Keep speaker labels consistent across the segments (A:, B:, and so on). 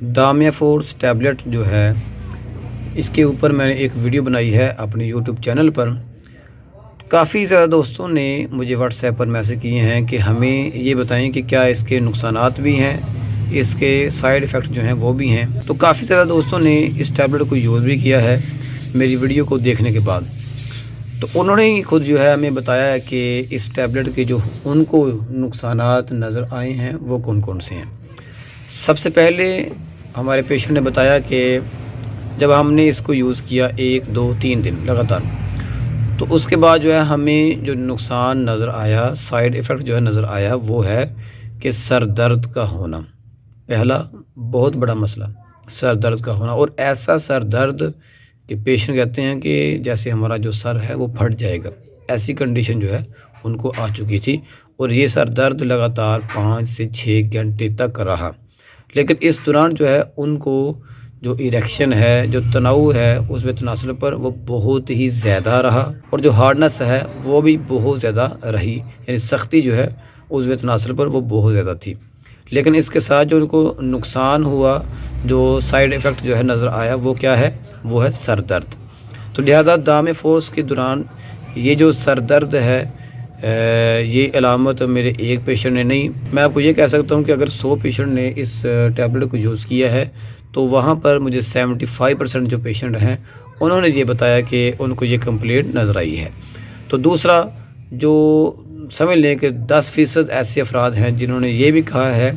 A: दामिया force tablet जो है, इसके ऊपर मैंने एक वीडियो बनाई है अपने यूट्यूब चैनल पर। काफ़ी ज़्यादा दोस्तों ने मुझे व्हाट्सएप पर मैसेज किए हैं कि हमें ये बताएं कि क्या इसके नुकसानात भी हैं, इसके साइड इफ़ेक्ट जो हैं वो भी हैं। तो काफ़ी ज़्यादा दोस्तों ने इस टैबलेट को यूज़ भी किया है मेरी वीडियो को देखने के बाद। तो उन्होंने ही खुद जो है हमें बताया है कि इस टैबलेट के जो उनको नुकसानात नज़र आए हैं वो कौन कौन से हैं। सबसे पहले हमारे पेशेंट ने बताया कि जब हमने इसको यूज़ किया 1, 2, 3 दिन लगातार, तो उसके बाद जो है हमें जो नुकसान नज़र आया, साइड इफ़ेक्ट जो है नज़र आया, वो है कि सर दर्द का होना। पहला बहुत बड़ा मसला सर दर्द का होना, और ऐसा सर दर्द कि पेशेंट कहते हैं कि जैसे हमारा जो सर है वो फट जाएगा, ऐसी कंडीशन जो है उनको आ चुकी थी। और ये सर दर्द लगातार 5 से 6 घंटे तक रहा। लेकिन इस दौरान जो है उनको जो इरेक्शन है, जो तनाव है उस तनासुल पर, वो बहुत ही ज़्यादा रहा, और जो हार्डनेस है वो भी बहुत ज़्यादा रही, यानी सख्ती जो है उस तनासुल पर वो बहुत ज़्यादा थी। लेकिन इसके साथ जो उनको नुकसान हुआ, जो साइड इफ़ेक्ट जो है नज़र आया, वो क्या है, वो है सर दर्द। तो लिहाजा दामिया फोर्स के दौरान ये जो सर दर्द है, ये अलामत मेरे एक पेशेंट ने नहीं, मैं आपको ये कह सकता हूँ कि अगर 100 पेशेंट ने इस टैबलेट को यूज़ किया है तो वहाँ पर मुझे 75% जो पेशेंट हैं उन्होंने ये बताया कि उनको ये कंप्लेंट नज़र आई है। तो दूसरा, जो समझ लें कि 10% ऐसे अफराद हैं जिन्होंने ये भी कहा है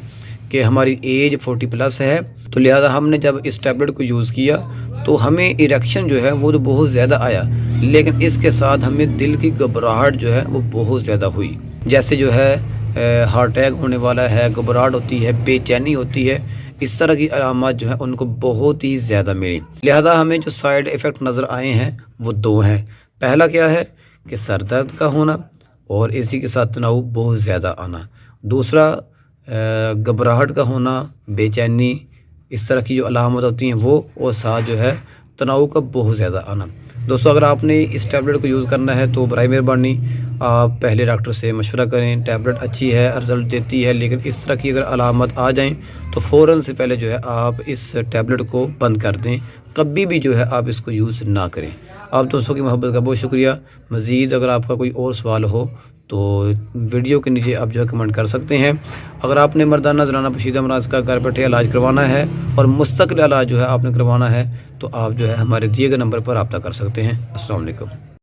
A: कि हमारी एज 40+ है, तो लिहाजा हमने जब इस टैबलेट को यूज़ किया तो हमें इरेक्शन जो है वो तो बहुत ज़्यादा आया, लेकिन इसके साथ हमें दिल की घबराहट जो है वो बहुत ज़्यादा हुई। जैसे जो है हार्ट अटैक होने वाला है, घबराहट होती है, बेचैनी होती है, इस तरह की अलामत जो है उनको बहुत ही ज़्यादा मिली। लिहाजा हमें जो साइड इफ़ेक्ट नज़र आए हैं वो 2 हैं। पहला क्या है कि सर दर्द का होना, और इसी के साथ तनाव बहुत ज़्यादा आना। दूसरा, घबराहट का होना, बेचैनी, इस तरह की जो अलामत होती हैं वो, और साथ जो है तनाव का बहुत ज़्यादा आना। दोस्तों, अगर आपने इस टैबलेट को यूज़ करना है तो बराए मेहरबानी आप पहले डॉक्टर से मशवरा करें। टैबलेट अच्छी है, रिज़ल्ट देती है, लेकिन इस तरह की अगर अलामत आ जाएं तो फ़ौरन से पहले जो है आप इस टैबलेट को बंद कर दें। कभी भी जो है आप इसको यूज़ ना करें। आप दोस्तों की मोहब्बत का बहुत शुक्रिया। मज़ीद अगर आपका कोई और सवाल हो तो वीडियो के नीचे आप जो है कमेंट कर सकते हैं। अगर आपने मर्दाना ज़नाना पोशीदा अमराज़ का घर बैठे इलाज करवाना है और मुस्तकिल इलाज जो है आपने करवाना है, तो आप जो है हमारे दिए गए नंबर पर रब्ता कर सकते हैं। अस्सलाम वालेकुम।